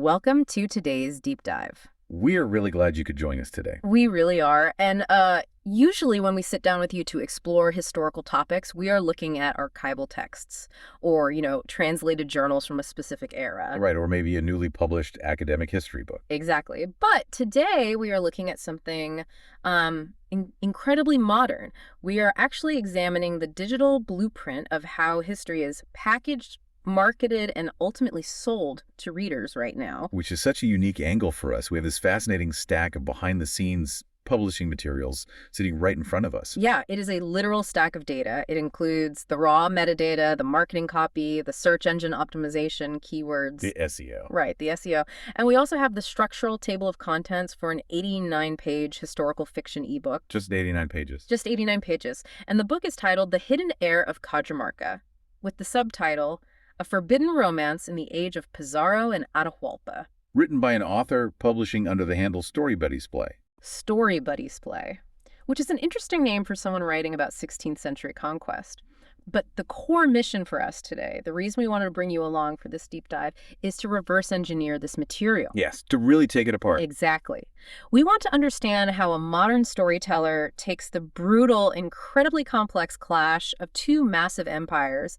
Welcome to today's deep dive. We are really glad you could join us today. We really are. And usually when we sit down with you to explore historical topics, we are looking at archival texts or, translated journals from a specific era. Right, or maybe a newly published academic history book. Exactly. But today we are looking at something incredibly modern. We are actually examining the digital blueprint of how history is packaged, marketed, and ultimately sold to readers right now. Which is such a unique angle for us. We have this fascinating stack of behind-the-scenes publishing materials sitting right in front of us. Yeah, it is a literal stack of data. It includes the raw metadata, the marketing copy, the search engine optimization, keywords. The SEO. Right, the SEO. And we also have the structural table of contents for an 89-page historical fiction ebook. Just 89 pages. Just 89 pages. And the book is titled The Hidden Heir of Cajamarca, with the subtitle A Forbidden Romance in the Age of Pizarro and Atahualpa. Written by an author publishing under the handle Story Buddies Play. Story Buddies Play, which is an interesting name for someone writing about 16th century conquest. But the core mission for us today, the reason we wanted to bring you along for this deep dive, is to reverse engineer this material. Yes, to really take it apart. Exactly. We want to understand how a modern storyteller takes the brutal, incredibly complex clash of two massive empires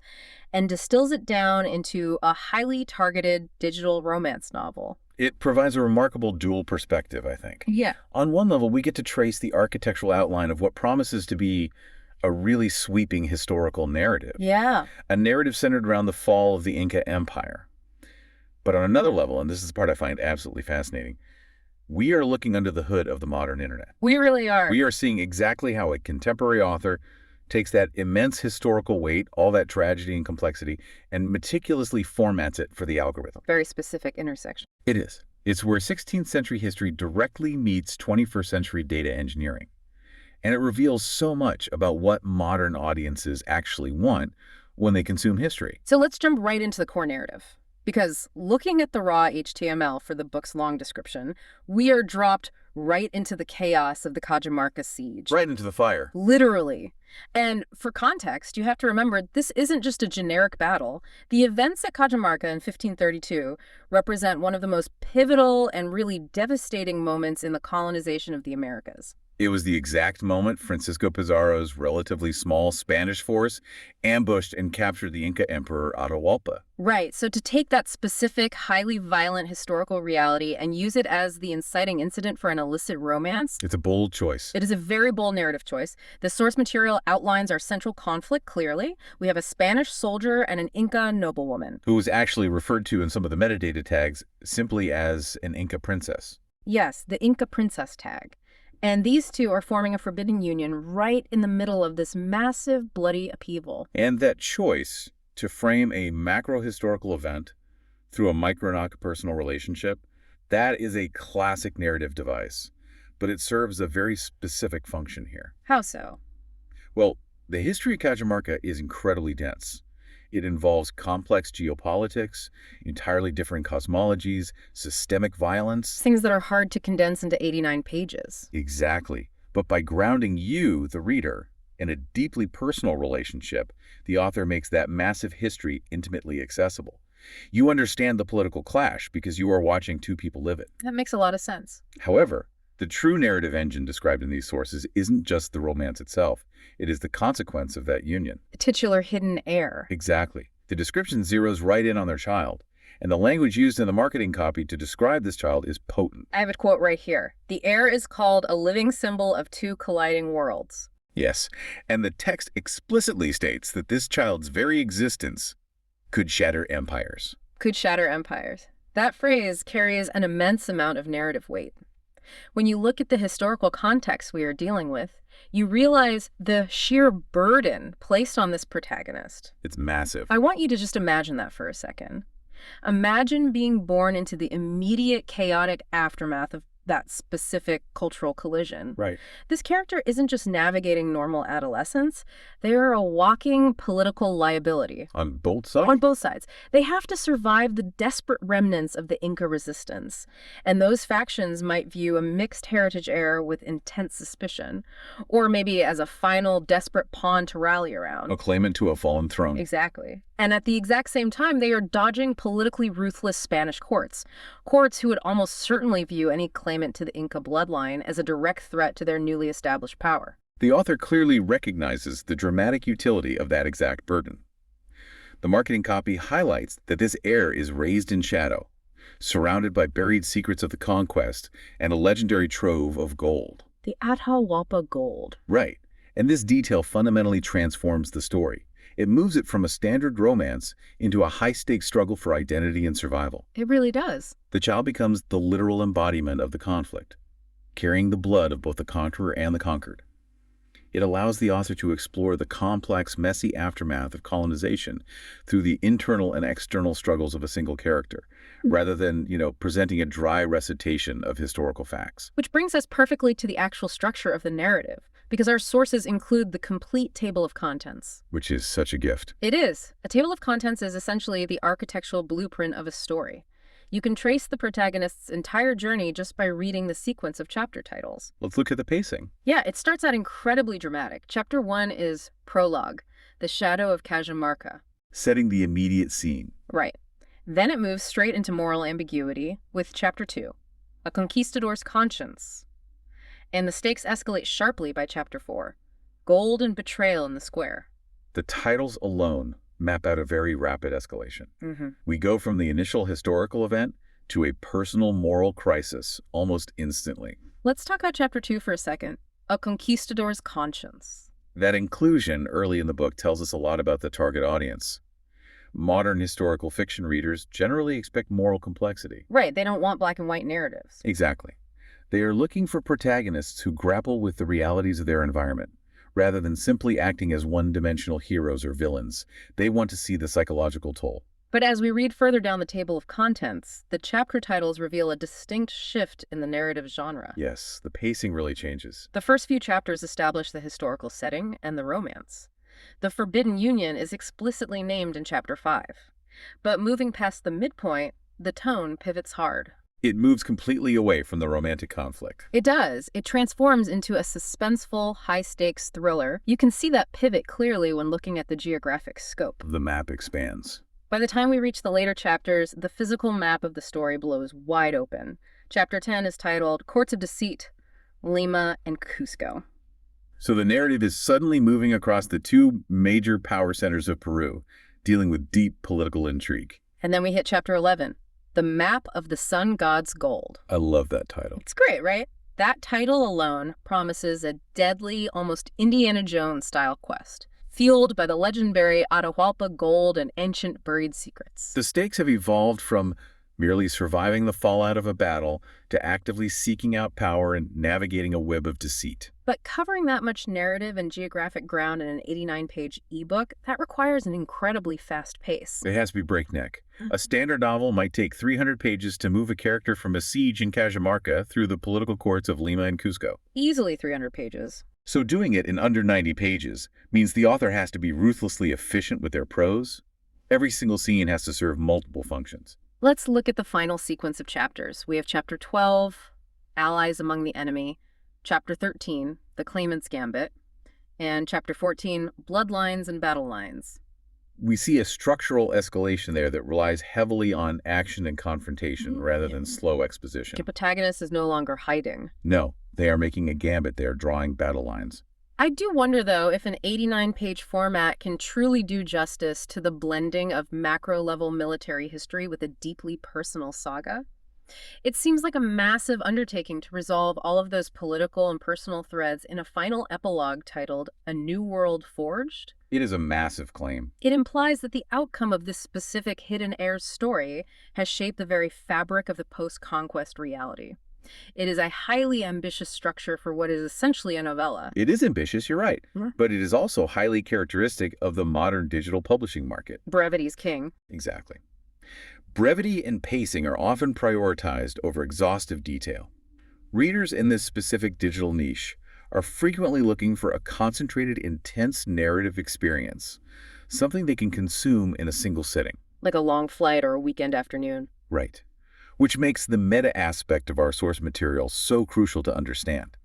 and distills it down into a highly targeted digital romance novel. It provides a remarkable dual perspective, I think. Yeah. On one level, we get to trace the architectural outline of what promises to be a really sweeping historical narrative. Yeah. A narrative centered around the fall of the Inca Empire. But on another level, and this is the part I find absolutely fascinating, we are looking under the hood of the modern internet. We really are. We are seeing exactly how a contemporary author takes that immense historical weight, all that tragedy and complexity, and meticulously formats it for the algorithm. Very specific intersection. It is. It's where 16th century history directly meets 21st century data engineering. And it reveals so much about what modern audiences actually want when they consume history. So let's jump right into the core narrative. Because looking at the raw HTML for the book's long description, we are dropped right into the chaos of the Cajamarca siege. Right into the fire. Literally. And for context, you have to remember this isn't just a generic battle. The events at Cajamarca in 1532 represent one of the most pivotal and really devastating moments in the colonization of the Americas. It was the exact moment Francisco Pizarro's relatively small Spanish force ambushed and captured the Inca Emperor Atahualpa. Right, so to take that specific, highly violent historical reality and use it as the inciting incident for an illicit romance. It's a bold choice. It is a very bold narrative choice. The source material outlines our central conflict clearly. We have a Spanish soldier and an Inca noblewoman. Who was actually referred to in some of the metadata tags simply as an Inca princess. Yes, the Inca princess tag. And these two are forming a forbidden union right in the middle of this massive, bloody upheaval. And that choice to frame a macro-historical event through a micro-personal relationship, that is a classic narrative device. But it serves a very specific function here. How so? Well, the history of Cajamarca is incredibly dense. It involves complex geopolitics, entirely different cosmologies, systemic violence. Things that are hard to condense into 89 pages. Exactly. But by grounding you, the reader, in a deeply personal relationship, the author makes that massive history intimately accessible. You understand the political clash because you are watching two people live it. That makes a lot of sense. However, the true narrative engine described in these sources isn't just the romance itself. It is the consequence of that union. The titular hidden heir. Exactly. The description zeroes right in on their child, and the language used in the marketing copy to describe this child is potent. I have a quote right here. The heir is called a living symbol of two colliding worlds. Yes, and the text explicitly states that this child's very existence could shatter empires. Could shatter empires. That phrase carries an immense amount of narrative weight. When you look at the historical context we are dealing with, you realize the sheer burden placed on this protagonist. It's massive. I want you to just imagine that for a second. Imagine being born into the immediate chaotic aftermath of that specific cultural collision. Right. This character isn't just navigating normal adolescence. They are a walking political liability. On both sides? On both sides. They have to survive the desperate remnants of the Inca resistance. And those factions might view a mixed heritage heir with intense suspicion, or maybe as a final desperate pawn to rally around. A claimant to a fallen throne. Exactly. And at the exact same time, they are dodging politically ruthless Spanish courts. Courts who would almost certainly view any claimant to the Inca bloodline as a direct threat to their newly established power. The author clearly recognizes the dramatic utility of that exact burden. The marketing copy highlights that this heir is raised in shadow, surrounded by buried secrets of the conquest and a legendary trove of gold. The Atahualpa gold. Right, and this detail fundamentally transforms the story. It moves it from a standard romance into a high-stakes struggle for identity and survival. It really does. The child becomes the literal embodiment of the conflict, carrying the blood of both the conqueror and the conquered. It allows the author to explore the complex, messy aftermath of colonization through the internal and external struggles of a single character, rather than, presenting a dry recitation of historical facts. Which brings us perfectly to the actual structure of the narrative, because our sources include the complete table of contents. Which is such a gift. It is. A table of contents is essentially the architectural blueprint of a story. You can trace the protagonist's entire journey just by reading the sequence of chapter titles. Let's look at the pacing. Yeah, it starts out incredibly dramatic. Chapter 1 is Prologue, The Shadow of Cajamarca. Setting the immediate scene. Right. Then it moves straight into moral ambiguity with Chapter 2, A Conquistador's Conscience. And the stakes escalate sharply by Chapter 4, Gold and Betrayal in the Square. The titles alone map out a very rapid escalation. We go from the initial historical event to a personal moral crisis almost instantly. Let's talk about Chapter 2 for a second, A Conquistador's Conscience. That inclusion early in the book tells us a lot about the target audience. Modern historical fiction readers generally expect moral complexity. Right, they don't want black and white narratives. Exactly. They are looking for protagonists who grapple with the realities of their environment. Rather than simply acting as one-dimensional heroes or villains, they want to see the psychological toll. But as we read further down the table of contents, the chapter titles reveal a distinct shift in the narrative genre. Yes, the pacing really changes. The first few chapters establish the historical setting and the romance. The Forbidden Union is explicitly named in Chapter 5. But moving past the midpoint, the tone pivots hard. It moves completely away from the romantic conflict. It does. It transforms into a suspenseful, high-stakes thriller. You can see that pivot clearly when looking at the geographic scope. The map expands. By the time we reach the later chapters, the physical map of the story blows wide open. Chapter 10 is titled Courts of Deceit, Lima and Cusco. So the narrative is suddenly moving across the two major power centers of Peru, dealing with deep political intrigue. And then we hit Chapter 11. The Map of the Sun God's Gold. I love that title. It's great, right? That title alone promises a deadly, almost Indiana Jones-style quest, fueled by the legendary Atahualpa gold and ancient buried secrets. The stakes have evolved from merely surviving the fallout of a battle to actively seeking out power and navigating a web of deceit. But covering that much narrative and geographic ground in an 89-page ebook, that requires an incredibly fast pace. It has to be breakneck. A standard novel might take 300 pages to move a character from a siege in Cajamarca through the political courts of Lima and Cusco. Easily 300 pages. So doing it in under 90 pages means the author has to be ruthlessly efficient with their prose. Every single scene has to serve multiple functions. Let's look at the final sequence of chapters. We have Chapter 12, Allies Among the Enemy, Chapter 13, The Claimant's Gambit, and Chapter 14, Bloodlines and Battle Lines. We see a structural escalation there that relies heavily on action and confrontation rather than slow exposition. The protagonist is no longer hiding. No, they are making a gambit. They are drawing battle lines. I do wonder, though, if an 89-page format can truly do justice to the blending of macro-level military history with a deeply personal saga. It seems like a massive undertaking to resolve all of those political and personal threads in a final epilogue titled A New World Forged. It is a massive claim. It implies that the outcome of this specific hidden heir's story has shaped the very fabric of the post-conquest reality. It is a highly ambitious structure for what is essentially a novella. It is ambitious, you're right, but it is also highly characteristic of the modern digital publishing market. Brevity's king. Exactly. Brevity and pacing are often prioritized over exhaustive detail. Readers in this specific digital niche are frequently looking for a concentrated, intense narrative experience, something they can consume in a single sitting. Like a long flight or a weekend afternoon. Right. Which makes the meta aspect of our source material so crucial to understand.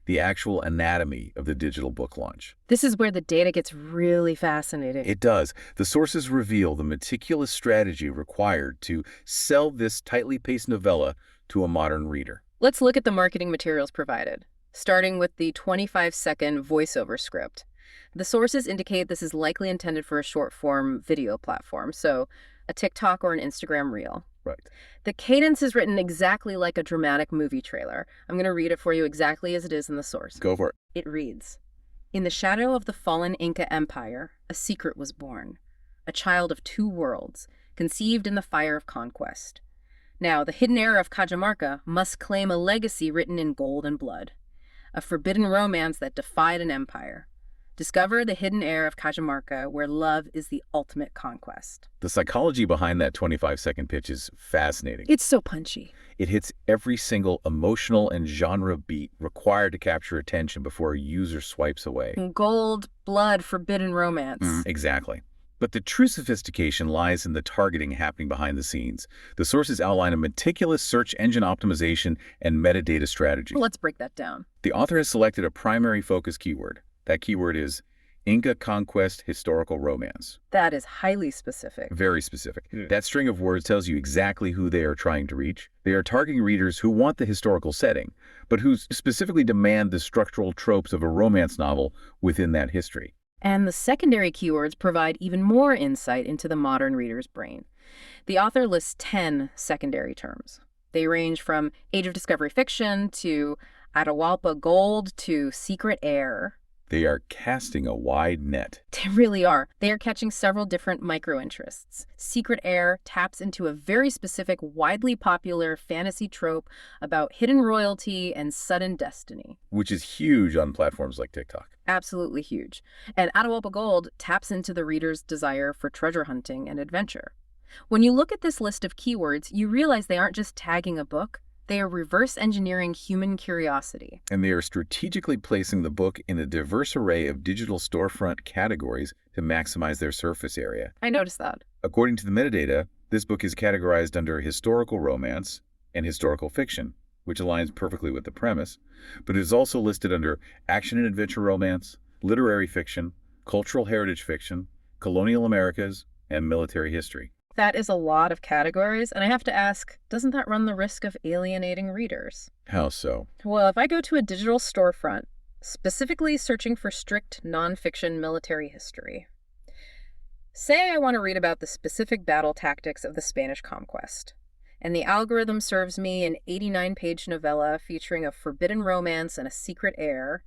the actual anatomy of the digital book launch. This is where the data gets really fascinating. It does. The sources reveal the meticulous strategy required to sell this tightly paced novella to a modern reader. Let's look at the marketing materials provided, starting with the 25-second voiceover script. The sources indicate this is likely intended for a short-form video platform, so a TikTok or an Instagram reel. Right. The cadence is written exactly like a dramatic movie trailer. I'm going to read it for you exactly as it is in the source. Go for it. It reads, "In the shadow of the fallen Inca Empire, a secret was born, a child of two worlds, conceived in the fire of conquest. Now, the hidden heir of Cajamarca must claim a legacy written in gold and blood, a forbidden romance that defied an empire. Discover the hidden heir of Cajamarca, where love is the ultimate conquest." The psychology behind that 25-second pitch is fascinating. It's so punchy. It hits every single emotional and genre beat required to capture attention before a user swipes away. Gold, blood, forbidden romance. Exactly. But the true sophistication lies in the targeting happening behind the scenes. The sources outline a meticulous search engine optimization and metadata strategy. Let's break that down. The author has selected a primary focus keyword. That keyword is Inca Conquest Historical Romance. That is highly specific. Very specific. That string of words tells you exactly who they are trying to reach. They are targeting readers who want the historical setting, but who specifically demand the structural tropes of a romance novel within that history. And the secondary keywords provide even more insight into the modern reader's brain. The author lists 10 secondary terms. They range from Age of Discovery fiction to Atahualpa gold to secret heir. They are casting a wide net. They really are. They are catching several different micro-interests. Secret Heir taps into a very specific, widely popular fantasy trope about hidden royalty and sudden destiny. Which is huge on platforms like TikTok. Absolutely huge. And Atahualpa Gold taps into the reader's desire for treasure hunting and adventure. When you look at this list of keywords, you realize they aren't just tagging a book. They are reverse engineering human curiosity. And they are strategically placing the book in a diverse array of digital storefront categories to maximize their surface area. I noticed that. According to the metadata, this book is categorized under historical romance and historical fiction, which aligns perfectly with the premise, but it is also listed under action and adventure romance, literary fiction, cultural heritage fiction, colonial Americas, and military history. That is a lot of categories, and I have to ask, doesn't that run the risk of alienating readers? How so? Well, if I go to a digital storefront, specifically searching for strict nonfiction military history, say I want to read about the specific battle tactics of the Spanish conquest, and the algorithm serves me an 89-page novella featuring a forbidden romance and a secret heir,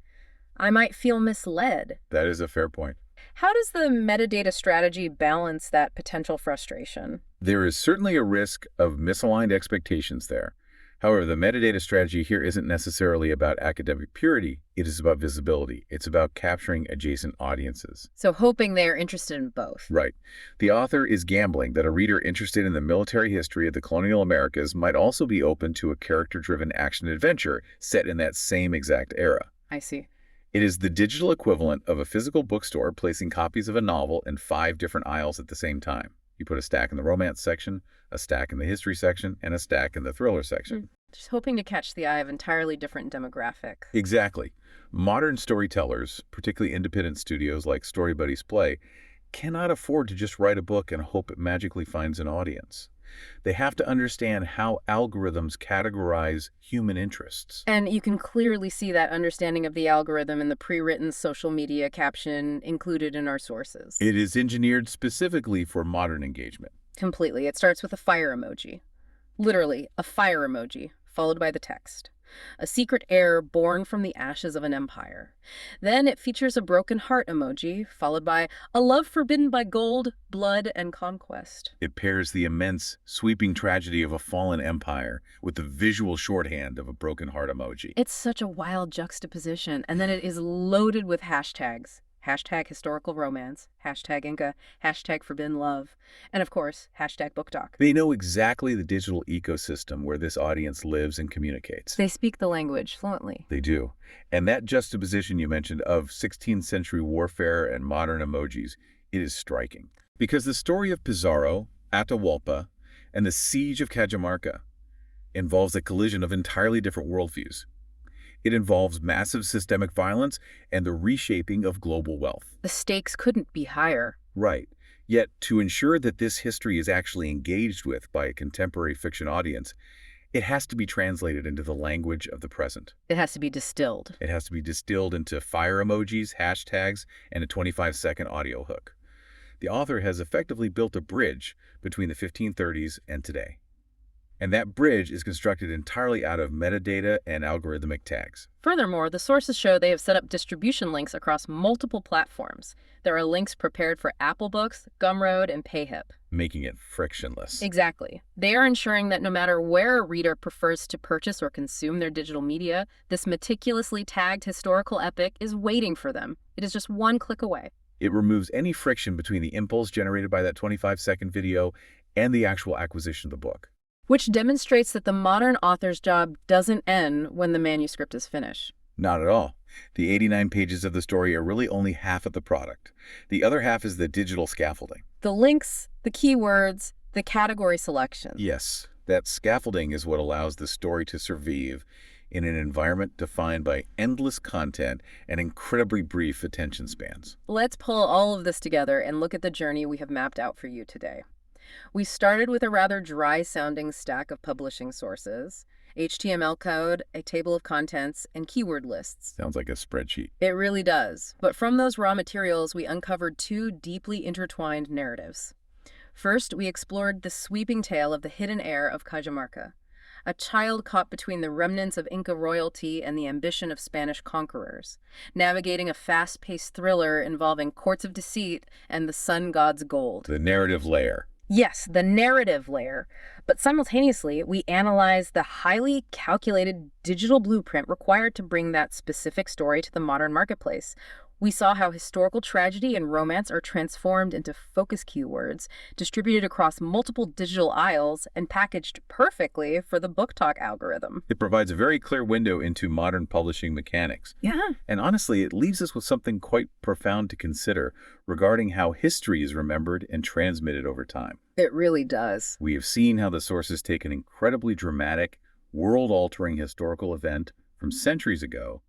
I might feel misled. That is a fair point. How does the metadata strategy balance that potential frustration? There is certainly a risk of misaligned expectations there. However, the metadata strategy here isn't necessarily about academic purity. It is about visibility. It's about capturing adjacent audiences. So hoping they're interested in both. Right. The author is gambling that a reader interested in the military history of the colonial Americas might also be open to a character-driven action-adventure set in that same exact era. I see. It is the digital equivalent of a physical bookstore placing copies of a novel in 5 different aisles at the same time. You put a stack in the romance section, a stack in the history section, and a stack in the thriller section. Just hoping to catch the eye of entirely different demographic. Exactly. Modern storytellers, particularly independent studios like Story Buddies Play, cannot afford to just write a book and hope it magically finds an audience. They have to understand how algorithms categorize human interests. And you can clearly see that understanding of the algorithm in the pre-written social media caption included in our sources. It is engineered specifically for modern engagement. Completely. It starts with a fire emoji. Literally, a fire emoji, followed by the text. A secret heir born from the ashes of an empire. Then it features a broken heart emoji, followed by a love forbidden by gold, blood, and conquest. It pairs the immense, sweeping tragedy of a fallen empire with the visual shorthand of a broken heart emoji. It's such a wild juxtaposition, and then it is loaded with hashtags. Hashtag historical romance, hashtag Inca, hashtag forbidden love, and of course, hashtag book doc. They know exactly the digital ecosystem where this audience lives and communicates. They speak the language fluently. They do. And that juxtaposition you mentioned of 16th century warfare and modern emojis, it is striking. Because the story of Pizarro, Atahualpa, and the siege of Cajamarca involves a collision of entirely different worldviews. It involves massive systemic violence and the reshaping of global wealth. The stakes couldn't be higher. Right. Yet, to ensure that this history is actually engaged with by a contemporary fiction audience, it has to be translated into the language of the present. It has to be distilled. It has to be distilled into fire emojis, hashtags, and a 25-second audio hook. The author has effectively built a bridge between the 1530s and today. And that bridge is constructed entirely out of metadata and algorithmic tags, Furthermore, the sources show they have set up distribution links across multiple platforms. There are links prepared for Apple Books, Gumroad, and Payhip. making it frictionless. Exactly. They are ensuring that no matter where a reader prefers to purchase or consume their digital media, this meticulously tagged historical epic is waiting for them. It is just one click away. It removes any friction between the impulse generated by that 25-second video and the actual acquisition of the book. Which demonstrates that the modern author's job doesn't end when the manuscript is finished. Not at all. The 89 pages of the story are really only half of the product. The other half is the digital scaffolding. The links, the keywords, the category selection. Yes, that scaffolding is what allows the story to survive in an environment defined by endless content and incredibly brief attention spans. Let's pull all of this together and look at the journey we have mapped out for you today. We started with a rather dry-sounding stack of publishing sources, HTML code, a table of contents, and keyword lists. Sounds like a spreadsheet. It really does. But from those raw materials, we uncovered two deeply intertwined narratives. First, we explored the sweeping tale of the hidden heir of Cajamarca, a child caught between the remnants of Inca royalty and the ambition of Spanish conquerors, navigating a fast-paced thriller involving courts of deceit and the sun god's gold. The narrative layer. Yes, the narrative layer. But simultaneously, we analyzed the highly calculated digital blueprint required to bring that specific story to the modern marketplace. We saw how historical tragedy and romance are transformed into focus keywords, distributed across multiple digital aisles, and packaged perfectly for the book talk algorithm. It provides a very clear window into modern publishing mechanics. Yeah. And honestly, it leaves us with something quite profound to consider regarding how history is remembered and transmitted over time. It really does. We have seen how the sources take an incredibly dramatic, world-altering historical event from centuries ago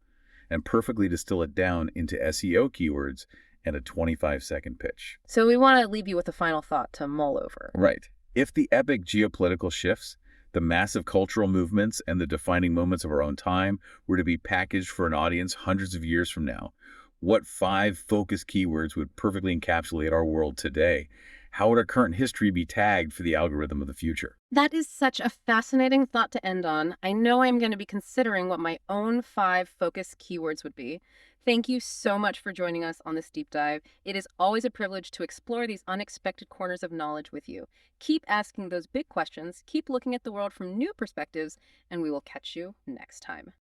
and perfectly distill it down into SEO keywords and a 25-second pitch. So we want to leave you with a final thought to mull over. Right. If the epic geopolitical shifts, the massive cultural movements, and the defining moments of our own time were to be packaged for an audience hundreds of years from now, what 5 focus keywords would perfectly encapsulate our world today? How would our current history be tagged for the algorithm of the future? That is such a fascinating thought to end on. I know I'm going to be considering what my own 5 focus keywords would be. Thank you so much for joining us on this deep dive. It is always a privilege to explore these unexpected corners of knowledge with you. Keep asking those big questions, keep looking at the world from new perspectives, and we will catch you next time.